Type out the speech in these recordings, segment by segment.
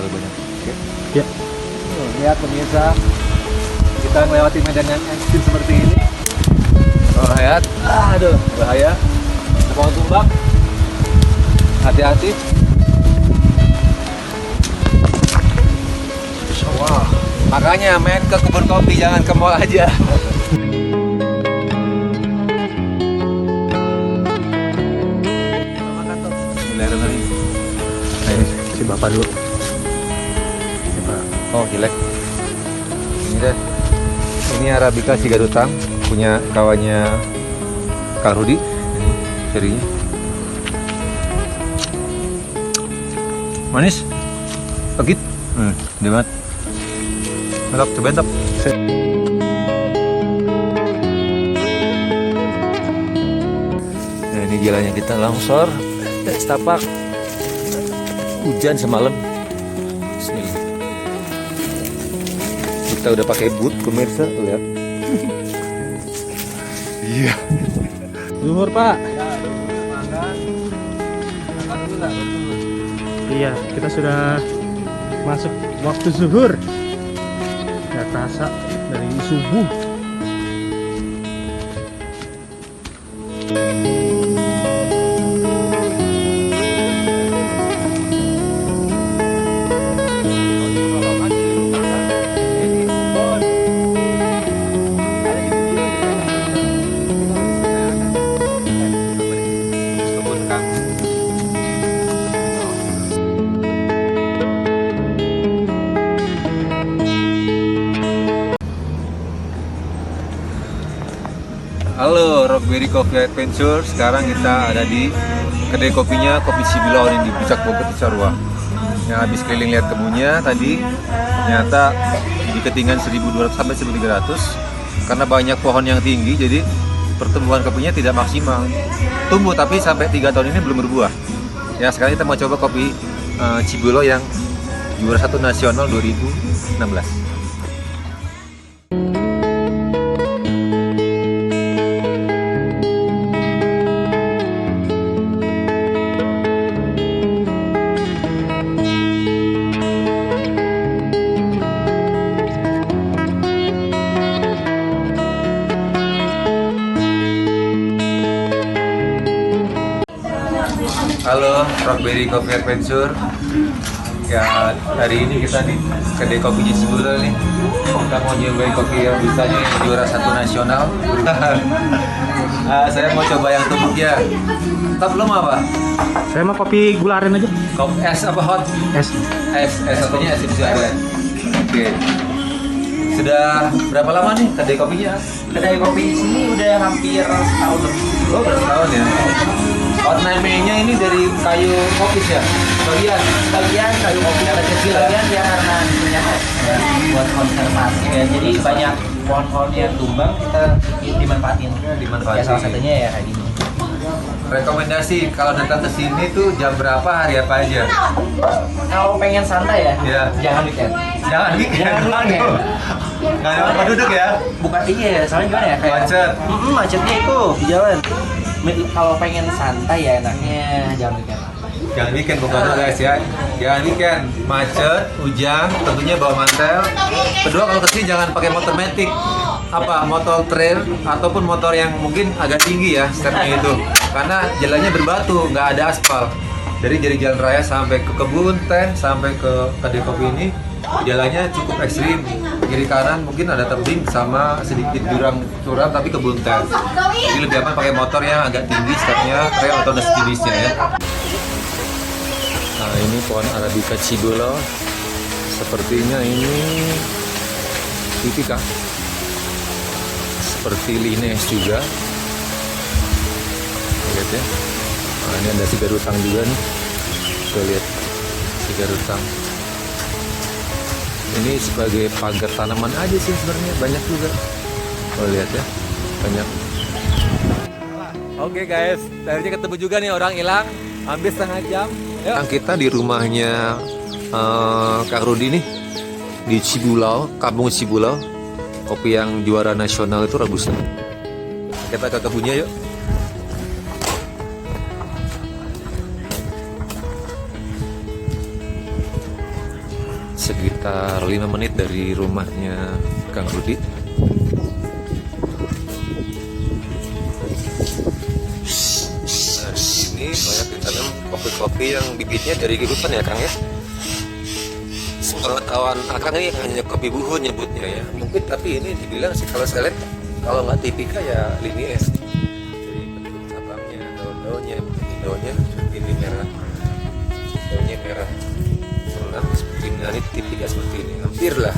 terlalu banyak. Oke. Ya. Lihat pemirsa, kita melewati medan yang ekstrim seperti ini. Oh, lihat, aduh, bahaya. Pohon tumbang. Hati-hati. Wah, makanya main ke kebun kopi, jangan ke mall aja. Nah, ini si bapak dulu. Ini Pak. Oh, jelek. Ini deh. Ini Arabica Sigarutang, punya kawannya Kang Rudi. Ini serinya. Manis. Pagit. Dia banget. Mantap, cobain tap. Nah, ini jalannya kita longsor. Setapak. Hujan semalam. Bismillah. Kita udah pakai boot, pemirsa, lihat. Iya. Zuhur Pak. Iya, kita sudah masuk waktu zuhur. Gak terasa dari subuh. Halo, Rockberry Coffee Adventure. Sekarang kita ada di kedai kopinya Kopi Sibulau ini di Puncak Bogor Cisarua. Yang habis keliling lihat kebunnya tadi, ternyata di ketinggian 1200 sampai 1300 karena banyak pohon yang tinggi, jadi pertumbuhan kopinya tidak maksimal. Tumbuh tapi sampai 3 tahun ini belum berbuah. Ya, sekarang kita mau coba kopi Cibulau yang juara 1 nasional 2016. Halo, Rockberry Coffee Adventure. Ya, hari ini kita di kedai kopinya Cibulau nih. Kita mau nyobain kopi yang bisanya juara 1 nasional. Saya mau coba yang tumbuknya. Tetap belum apa? Saya mau kopi gula aren aja. Kopi es apa hot? Es. Es satunya es bisa ada. Oke. Sudah berapa lama nih kedai kopinya? Kedai kopi di sini udah hampir setahun lebih. Oh, udah setahun ya. Ornamennya ini dari kayu kopis ya? Bagian kayu kopi ada kecil, bagian ya karena punya buat konservasi ya. Jadi banyak pohon-pohon yang tumbang kita dimanfaatin. Ya salah satunya ya kayak gini. Rekomendasi kalau datang ke sini tuh jam berapa, hari apa aja? Kalau pengen santai ya, Iya. jangan weekend. Jangan weekend. Jangan weekend. Nggak ada tempat duduk ya? Bukan iya, soalnya gimana ya? Kayak Macet. macetnya itu di jalan. Kalau pengen santai ya enaknya jangan weekend. Jangan weekend pokoknya guys ya. Jangan weekend, macet, hujan, tentunya bawa mantel. Kedua kalau kesini jangan pakai motor matic, motor trail ataupun motor yang mungkin agak tinggi ya stepnya itu, karena jalannya berbatu, nggak ada aspal. Dari jalan raya sampai ke kebun teh sampai ke kedai kopi ini jalannya cukup ekstrim. Kiri kanan mungkin ada tebing sama sedikit jurang curam tapi kebun teh. Jadi lebih aman pakai motor yang agak tinggi stepnya, trail atau sejenisnya ya. Nah, ini pohon Arabica Cibulau. Sepertinya ini tipika. Seperti lines juga. Lihat ya. Nah, ini ada sigarutang juga nih. Kita lihat sigarutang. Ini sebagai pagar tanaman aja sih sebenarnya, banyak juga. Oh, lihat ya. Banyak. Oke guys, akhirnya ketemu juga nih orang hilang. Hampir setengah jam. Kita di rumahnya Kang Rudi nih di Cibulau, Kampung Cibulau. Kopi yang juara nasional itu Robusta. Kita ke kebunnya yuk. sekitar 5 menit dari rumahnya Kang Rudi. Nah, di sini banyak ditanam kopi-kopi yang bibitnya dari hutan ya Kang ya. Pengetahuan Akang ini hanya kopi buhun nyebutnya ya. Mungkin tapi ini dibilang sih kalau saya lihat kalau nggak tipika ya Linies. Jadi bentuk cabangnya, daun-daunnya, daunnya ini merah, daunnya merah. Nah, seperti ini tipika seperti ini. Hampir lah.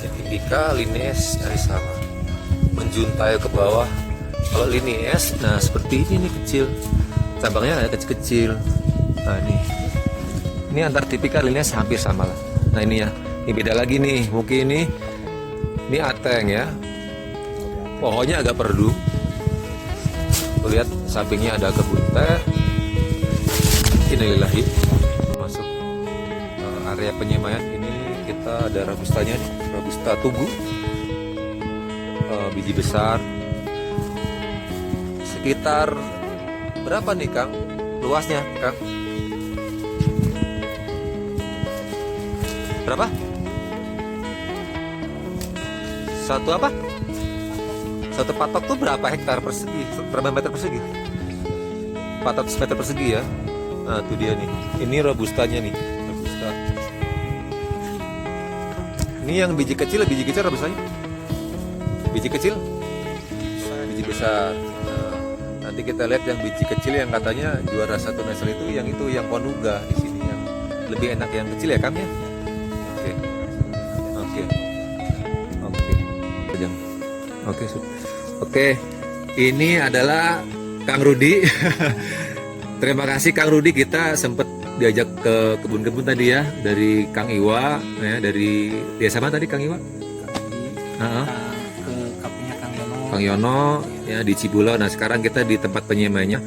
Ya, tipika Linies dari sama. Menjuntai ke bawah. Kalau Linies, nah seperti ini nih kecil. Cabangnya ada kecil-kecil. Nah ini antar tipika Linies hampir sama lah. Nah ini ya, ini beda lagi nih. Mungkin ini ateng ya. Pohonnya agak perdu. Lihat sampingnya ada kebun teh. Innalillahi. Masuk area penyemaian ini kita ada robustanya nih, robusta tugu. Biji besar. Sekitar berapa nih Kang? Luasnya Kang? Berapa? Satu apa? Satu patok tuh berapa hektar persegi? Berapa meter persegi? 400 meter persegi ya. Nah itu dia nih. Ini robustanya nih. Robusta. Ini yang biji kecil robustanya? Biji kecil? Biji besar. Nah, nanti kita lihat yang biji kecil yang katanya juara 1 nasional itu yang Konuga di sini yang lebih enak yang kecil ya Kang ya. Oke, ini adalah Kang Rudi. Terima kasih Kang Rudi, kita sempat diajak ke kebun-kebun tadi ya, dari Kang Iwa, ya, dari desa mana tadi Kang Iwa? Ke kampungnya Kang Yono, ya di Cibulau. Nah sekarang kita di tempat penyemaiannya.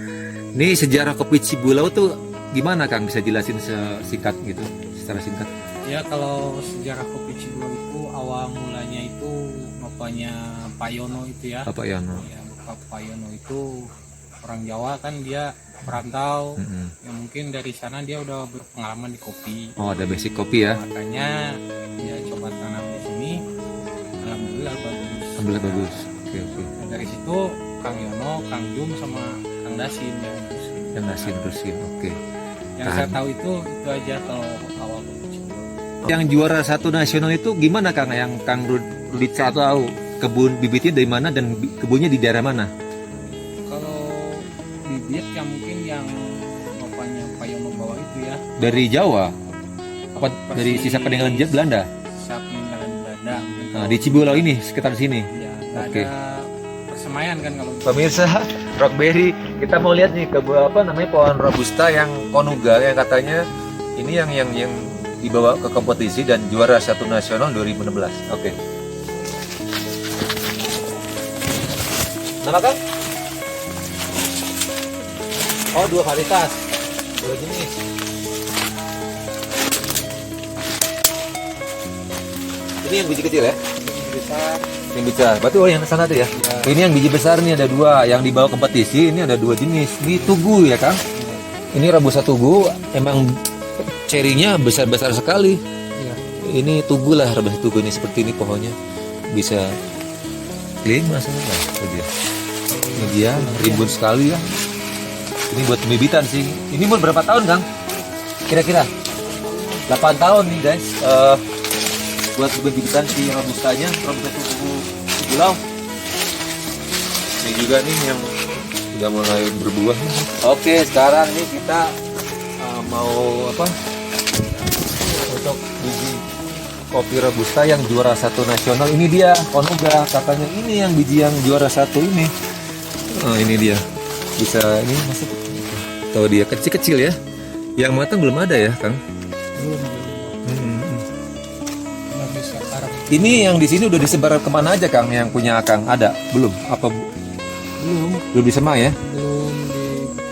Ini sejarah kopi Cibulau tuh gimana Kang? Bisa jelasin singkat gitu, secara singkat? Ya kalau sejarah kopi Cibulau itu awal mulanya itu bapaknya Pak Yono itu ya. Bapak Yono. Ya, Pak Yono itu orang Jawa kan, dia perantau. Ya mungkin dari sana dia udah berpengalaman di kopi. Oh ada basic kopi ya. Makanya dia coba tanam di sini. Alhamdulillah bagus. Alhamdulillah bagus. Oke. Nah, dari situ Kang Yono, Kang Jum sama Kang Dasin yang Dasin. Oke. Yang saya tahu itu aja kalau awal kopi Cibulau. Yang juara 1 nasional itu gimana Kang? Yang Kang Rudi tahu kebun bibitnya dari mana dan kebunnya di daerah mana? Kalau bibit yang mungkin yang bapaknya Pak Yono bawa itu ya. Dari Jawa? Apa dari sisa peninggalan Belanda? Sisa peninggalan Belanda. Nah, di Cibulau ini, sekitar sini. Ya, Oke. ada persemayan kan kalau. Pemirsa, Rockberry, kita mau lihat nih pohon robusta yang Konuga yang katanya ini yang dibawa ke kompetisi dan juara 1 nasional 2016. Oke. Nama Kang? Oh, 2 varietas. 2 jenis. Ini yang biji kecil ya? Biji besar. Yang besar. Berarti yang sana tuh ya? Ini yang biji besar nih ada 2. Yang dibawa kompetisi ini ada 2 jenis. Ini tugu ya Kang? Ini robusta tugu. Emang cerinya besar-besar sekali. Iya. Ini tugu lah, robusta tugu ini seperti ini pohonnya. Bisa keliling masanya lah. Ini dia rimbun sekali ya. Ini buat pembibitan sih. Ini umur berapa tahun Kang? Kira-kira 8 tahun nih guys. Buat pembibitan si robustanya, robusta tugu Cibulau. Ini juga nih yang udah mulai berbuah. Oke, sekarang ini kita mau apa? Untuk biji kopi robusta yang juara 1 nasional. Ini dia Konuga, katanya ini yang biji yang juara 1 ini. Oh, ini dia. Bisa ini masuk. Tahu dia kecil-kecil ya. Yang matang belum ada ya, Kang? Ini yang di sini udah disebar kemana aja, Kang? Yang punya Kang ada? Belum? Apa belum disemak ya? Belum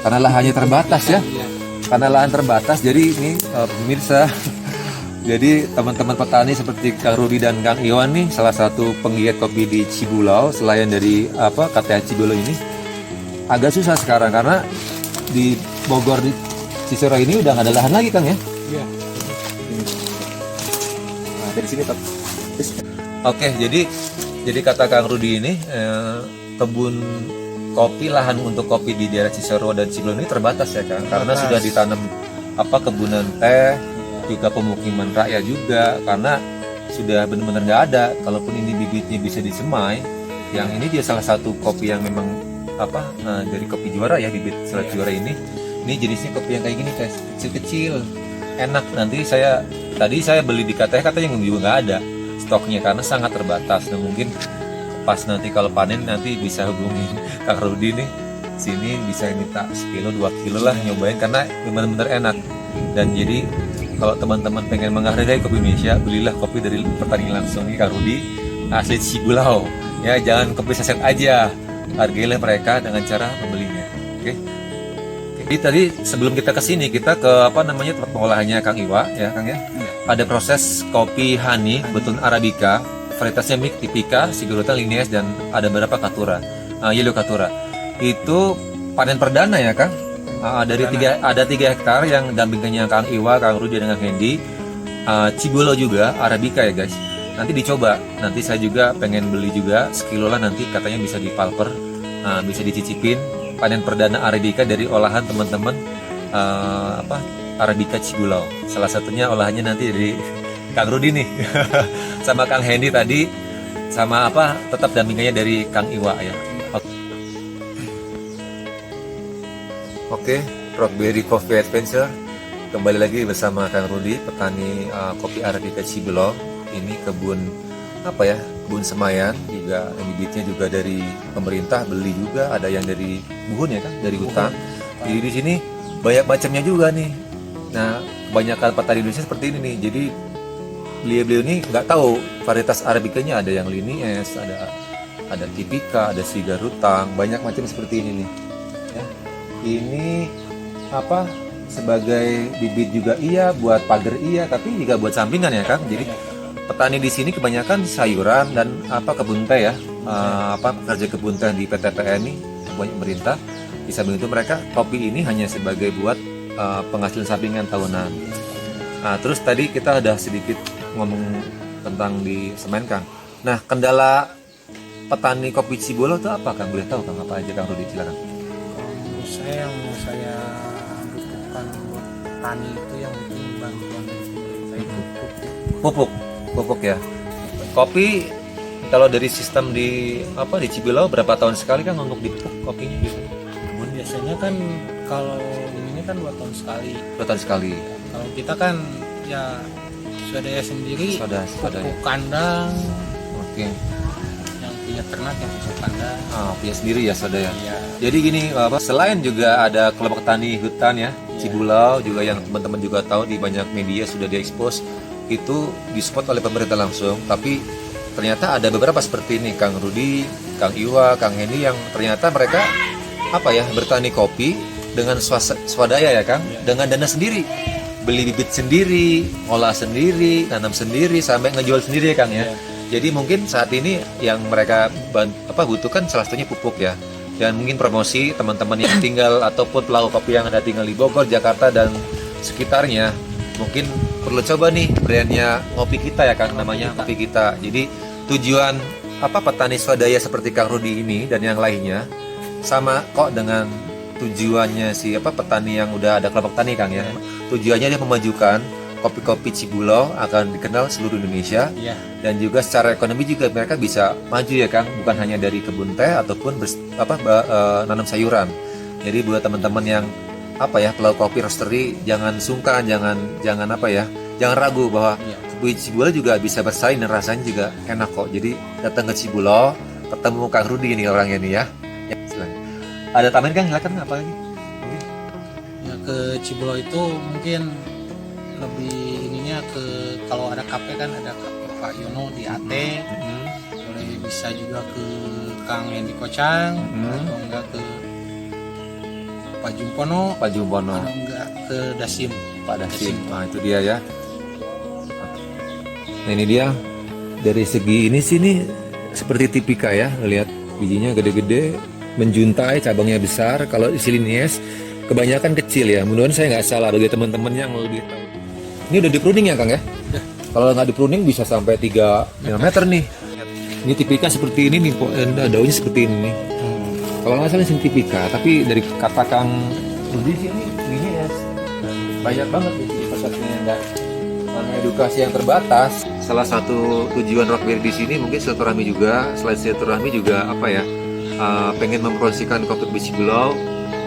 Karena lahannya terbatas ya. Karena lahan terbatas, jadi ini pemirsa. Jadi teman-teman petani seperti Kang Rudi dan Kang Iwan nih salah satu penggiat kopi di Cibulau selain dari KTH Cibulau ini agak susah sekarang karena di Bogor di Cisora ini udah nggak ada lahan lagi Kang ya. Iya. dari sini Pak. Oke, jadi kata Kang Rudi ini kebun kopi, lahan untuk kopi di daerah Cisarua dan Cibulo ini terbatas ya Kang, karena sudah ditanam kebunan teh, juga pemukiman rakyat juga, karena sudah benar-benar nggak ada. Kalaupun ini bibitnya bisa disemai, yang ini dia salah satu kopi yang memang dari kopi juara ya, bibit selat juara ini jenisnya kopi yang kayak gini guys, kecil-kecil, enak. Nanti tadi saya beli di KTH katanya juga nggak ada stoknya karena sangat terbatas. Nah mungkin pas nanti kalau panen nanti bisa hubungi Kang Rudi nih, sini bisa minta sekilo 2 kilo lah nyobain karena benar-benar enak. Dan jadi kalau teman-teman pengen menghargai kopi Indonesia, belilah kopi dari petani langsung nih Kang Rudi, asli Cibulau ya, jangan kopi saset aja, hargailah mereka dengan cara membelinya. Oke. Jadi tadi sebelum kita ke sini kita ke tempat pengolahannya Kang Iwa ya Kang ya. Ada proses kopi honey betul Arabica, varietasnya Mic Tipica, Sigurota Linnaeus, dan ada beberapa Caturra, Yellow Caturra. Itu panen perdana ya Kang. Dari ada 3 hektar yang dampingannya Kang Iwa, Kang Rudi, dengan Hendy. Cibulo juga Arabica ya guys. Nanti dicoba. Nanti saya juga pengen beli juga sekilo lah, nanti katanya bisa dipalper, bisa dicicipin. Panen perdana Arabica dari olahan teman-teman Arabica Cibulau. Salah satunya olahannya nanti dari Kang Rudi nih sama Kang Hendy tadi, sama tetap dampingannya dari Kang Iwa ya. Oke, Rockberry Coffee Adventure kembali lagi bersama Kang Rudi, petani kopi Arabica Cibulau. Ini kebun kebun semayan juga, yang bibitnya juga dari pemerintah, beli juga, ada yang dari buhun ya kan, dari hutan. Jadi di sini banyak macamnya juga nih. Nah, kebanyakan petani Indonesia seperti ini nih. Jadi beliau ini nggak tahu varietas Arabicanya, ada yang Linnaeus, ada Tipica, ada Sigarutang, banyak macam seperti ini nih. Ya. Ini sebagai bibit juga iya, buat pagar iya, tapi juga buat sampingan ya Kang. Jadi petani di sini kebanyakan sayuran dan kebun teh ya, pekerja kebun teh di PTPN ini banyak pemerintah. Bisa begitu mereka kopi ini hanya sebagai buat penghasilan sampingan tahunan. Nah, terus tadi kita ada sedikit ngomong tentang di semen Kang. Nah, kendala petani kopi Cibulau itu apa Kang? Boleh tahu Kang apa aja Kang Rudi, silakan. Menurut saya yang saya butuhkan buat petani itu yang penting bantuan dari pemerintah itu Pupuk ya. Kopi kalau dari sistem di Cibulau berapa tahun sekali Kang untuk dipupuk kopinya gitu? Biasanya kan kalau ini kan 2 tahun sekali. 2 tahun sekali. Kalau kita kan ya swadaya sendiri, pupuk kandang. Oke. Yang punya ternak yang pupuk kandang. Punya sendiri ya swadaya. Iya. Jadi gini, selain juga ada kelompok tani hutan ya, Cibulau juga yang teman-teman juga tahu di banyak media sudah diekspos, itu disupport oleh pemerintah langsung. Tapi ternyata ada beberapa seperti ini, Kang Rudi, Kang Iwa, Kang Hendy, yang ternyata mereka bertani kopi dengan swadaya ya Kang, dengan dana sendiri, beli bibit sendiri, olah sendiri, tanam sendiri, sampai ngejual sendiri ya Kang ya. Jadi mungkin saat ini yang mereka butuhkan salah satunya pupuk ya, dan mungkin promosi teman-teman yang tinggal ataupun pelaku kopi yang ada tinggal di Bogor, Jakarta dan sekitarnya, mungkin perlu coba nih brandnya Ngopi Kita ya Kang, namanya Ngopi Kita. Jadi tujuan petani swadaya seperti Kang Rudi ini dan yang lainnya sama kok dengan tujuannya si petani yang udah ada kelompok tani Kang ya. Tujuannya dia memajukan kopi-kopi Cibulau akan dikenal seluruh Indonesia. Dan juga secara ekonomi juga mereka bisa maju ya Kang, bukan hanya dari kebun teh ataupun nanam sayuran. Jadi buat teman-teman yang pelaku kopi roastery, jangan sungkan, jangan ragu bahwa kopi Cibulau juga bisa bersaing dan rasanya juga enak kok. Jadi datang ke Cibulau, ketemu Kang Rudi ini orangnya nih ya. Ada tambahan Kang, silakan apa lagi? Ya ke Cibulau itu mungkin lebih ininya ke kalau ada kafe kan ada kafe Pak Yono di AT, boleh bisa juga ke Kang Hendy Kocang, atau enggak ke Pak Jumpono, atau enggak ke Dasim, Pak Dasim. Nah itu dia ya. Nah ini dia, dari segi ini sini seperti Tipica ya, lihat bijinya gede-gede, menjuntai, cabangnya besar. Kalau isi Linnaeus kebanyakan kecil ya. Mudah-mudahan saya nggak salah bagi teman-teman yang lebih tahu. Ini udah di pruning ya Kang ya? Kalau nggak di pruning bisa sampai 3 mm nih. Ini tipika seperti ini nih, daunnya seperti ini nih. Kalau nggak salah ini tipika, tapi dari kata Kang Rudi sini ini ya banyak banget di prosesnya dan karena edukasi yang terbatas. Salah satu tujuan Rockberry di sini mungkin silaturahmi juga. Selain silaturahmi juga apa ya? Pengen mempromosikan kopi biji Cibulau.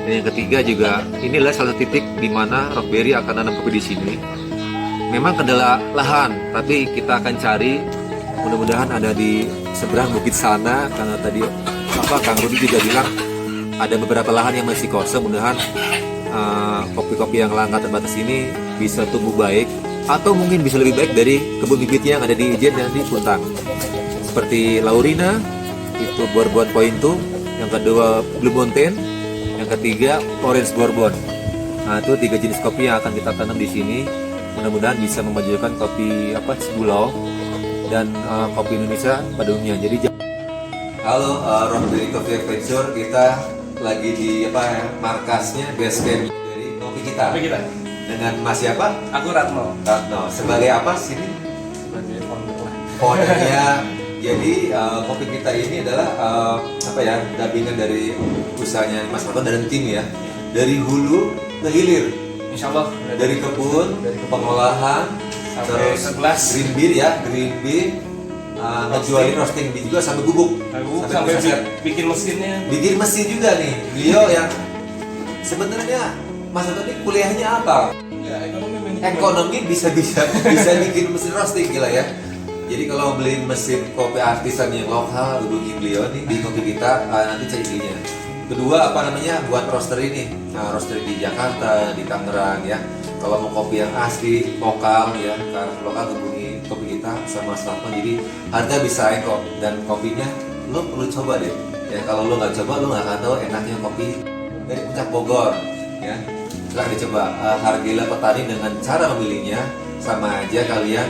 Dan yang ketiga juga inilah salah satu titik di mana Rockberry akan nanam kopi di sini. Memang kendala lahan, tapi kita akan cari. Mudah-mudahan ada di seberang bukit sana, karena tadi Kang Rudi juga bilang ada beberapa lahan yang masih kosong. Mudah-mudahan kopi-kopi yang langka terbatas ini bisa tumbuh baik, atau mungkin bisa lebih baik dari kebun bibitnya yang ada di Ijen dan di Puntang. Seperti Laurina, itu Bourbon Point 2, yang kedua Blue Mountain, yang ketiga Orange Bourbon. Nah, itu 3 jenis kopi yang akan kita tanam di sini. Mudah-mudahan bisa memajukan kopi Cibulau dan kopi Indonesia pada umumnya. Jadi halo, Rockberry Coffee Adventure, kita lagi di markasnya base camp dari kopi kita. Dengan Mas siapa? Aku Ratno. Sebagai apa sini? Sebagai Ownernya. Jadi kopi kita ini adalah gabungan dari usahanya Mas Ratno dan tim ya. Dari hulu ke hilir. Insya Allah Dari kebun, pengolahan, sampai terus green beer, ngejualin roasting beer juga sampai bubuk. sampai proses. bikin mesinnya. Bikin mesin juga nih. Beliau yang sebenarnya Mas Ratno ini kuliahnya apa? Ya, Ekonomi bisa bikin mesin roasting, gila ya. Jadi kalau beli mesin kopi artisan yang lokal, hubungi beliau nih di kopi kita, nanti cek isinya. Kedua buat roaster ini, roaster di Jakarta, di Tangerang ya. Kalau mau kopi yang asli lokal ya, karena lokal hubungi kopi kita sama Ratno. Jadi harga bisa kok, dan kopinya lo perlu coba deh. Ya kalau lo nggak coba lo nggak akan tahu enaknya kopi dari Puncak Bogor ya. Silahkan dicoba. Hargailah petani dengan cara memilihnya, sama aja kalian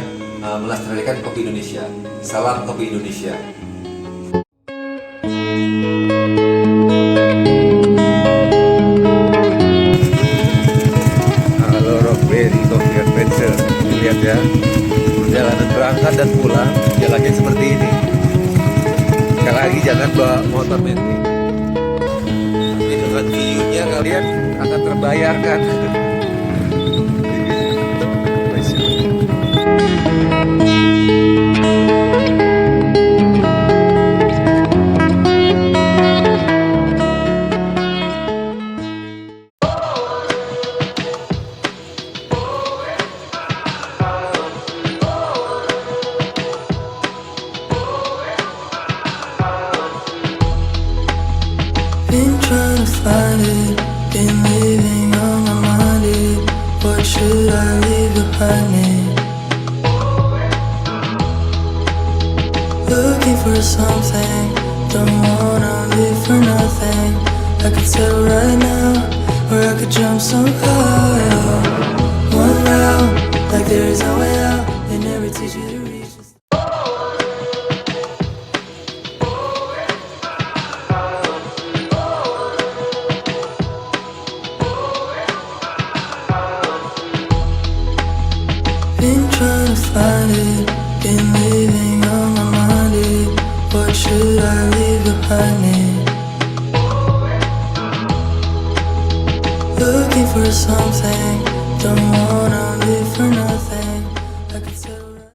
melestarikan kopi Indonesia. Salam kopi Indonesia. Halo Rockberry Coffee Adventure. Lihat ya, perjalanan berangkat dan pulang jalannya seperti ini. Sekali lagi jangan bawa motor metik. Tapi dengan view-nya kalian akan terbayarkan. Been trying to find it, been living on my mind. What should I leave behind me? Looking for something, don't wanna live for nothing. I could settle right now, or I could jump so high. One round, like there is no way out. They never teach you to reach. Been trying to find it, been living on my mind. What should I leave behind me? Looking for something, don't wanna live